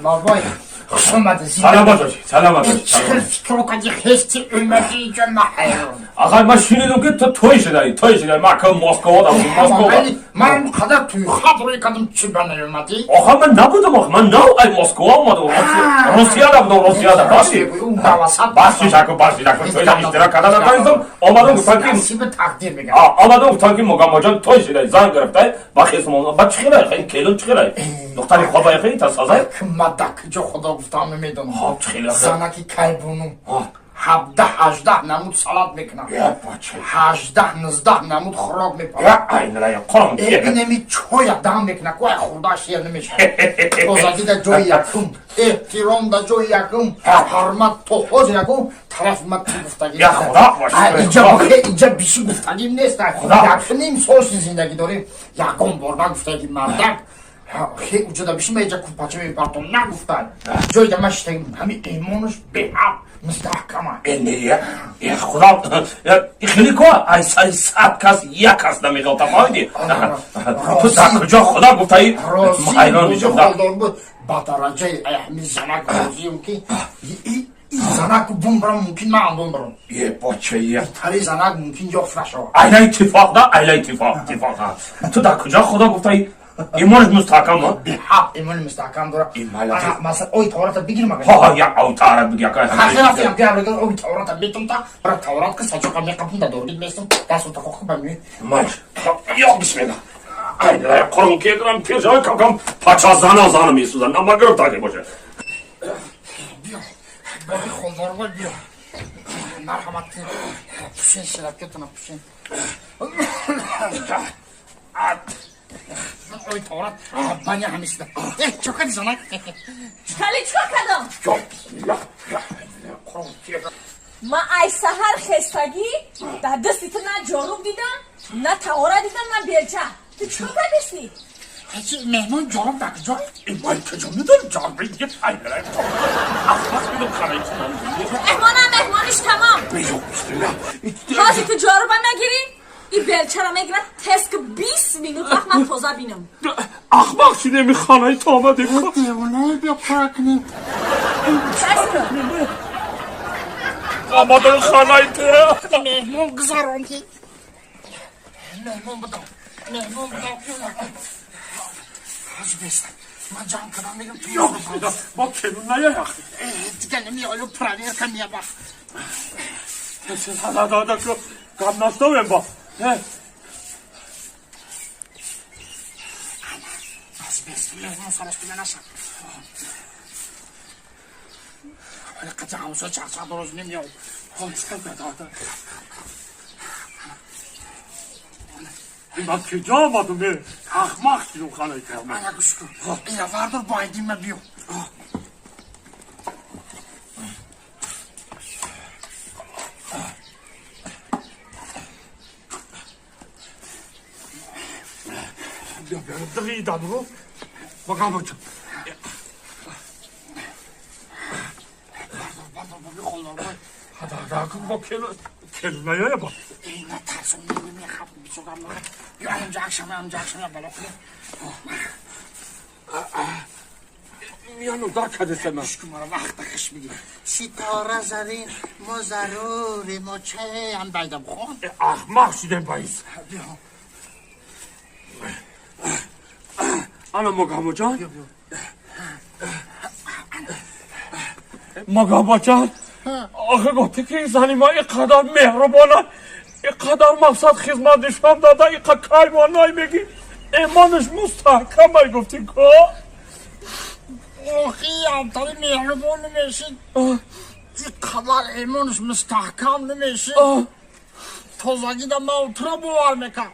بابای خشمت سلامت باشی سلامت باشی چه فکر کنی هستی اومدی که محیرون آقا من شنیدم که تو توی شدی من که مسکو دارم مسکو من قدر توی خواب روی کدوم چی بنای اومدی؟ آقا من نبودم آقا من نه ای مسکو اومدم روسیه نبودم روسیه دا باشی اون دواسط باشی توی اشتراک کردن نکردم اومدم گفتم که نصیب تقدیر میگم اومدم گفتم که مگم جان توی شدی زنگ گرفته با خیسمون با چخیره خیلی کلون چخیره دختری خوبه خیلی تاسازه مدک جو خدا گفتم نمیدونم چخیره زنکی کلبونو 17-18 نمود سلات میکنم 18-19 نمود خراب میکنم اینه قرم این نمی چوی دام میکنه کوی خودش یه نمیشه توزاکی دا جوی یکم احترام دا جوی یکم حرمت تو خوز یکم طرف من تو گفتگی یا خدا باشه اینجا بیشی گفتگیم نیست یکنیم سوش زندگی داریم یکم بارده گفتگی مردک خیلی اونجا دا بیشی من اینجا کپاچه میپرتم نگفتن جوی دا من شتگیم همین ایمانش به هم مستحکمه اینه یا خدا خیلی که ای صد کس یک کس نمیگه تفایدی تو در کجا خدا گفته حیران میشم با درجه همین زنک راضیم که این زنک بومبرم ممکن من بومبرم یه بچه یه تری زنک ممکن جفت نشو اینا اتفاق نه اینا اتفاق تو در کجا خدا گفته ایمانش مستحکم به حق ایمان مستحکم داره مثلا اوی تورات بگیر مگه ها یا او تورات بگیر که خیلی رفتیم که بگیر اوی تورات بیتم تا برای تورات که سجا کمی قبل دادورید میستم دست تا خوب بمی ماش یا بسم الله اینا قرم که دارم پیشای کم پاچا زانا میسوزن اما گرفت که باشه بیا بابی خونوار بیا مرحمت پوشین شرکتونه پوشین اوی تورات بانی همیسته چو کدی زنک خالی چو کدم ما ای سهر خستگی در دستی تو نه جاروب دیدم نه تورا دیدم نه بیلچه تو چو کدستی؟ هیچی مهمون جاروب در کجا؟ این باید کجا میدونم جاروب دیگه تایره اخلاق میدونم خرایی مهمانش تمام بیو بسم الله حاضی تو جاروب نگیری؟ این بلچه را میگیرن تسک 20 مینوت وقت من توزه بینم اخلاق چی نمیخوانه تا آمده کن دیوانه بیا پرا کنیم آمده خانه ته مهمون گذاروندی مهمون بدم حاج بیستم من جان کنم میگم تو یا خدا با کنون نیای اخی دیگه نمیایو پرانیر کن یه بخ دادا که کم نستویم با حاج بیستم مهمون سرش بیده نشم ولی قطع همسا چرچه درست نمیاو من کجا آمدم اخماق شدم خانه که من نگوش کن این وردار بایدیم من بیو بیا دقیقی دادو رو بگم بچه با کلو نیایه با این ترسون نمیخواب بیشتر یا همجا اکشم بالا کنه میانو دا کده سمه شکومارا وقت خش میگی ستاره زرین ما ضروری ما چه هم بایدم خون احمق شدیم بایز بیا انا مگامو جان مگامو جان آخه گفتی که این زنی ما اینقدر مهربانه اینقدر مقصد خدمتشم داده اینقدر کایوانایی میگی ایمانش مستحکم ای گفتی که اوخی همتاری مهربان نمیشید اینقدر ایمانش مستحکم نمیشید تازگی دا من اترا بوار میکن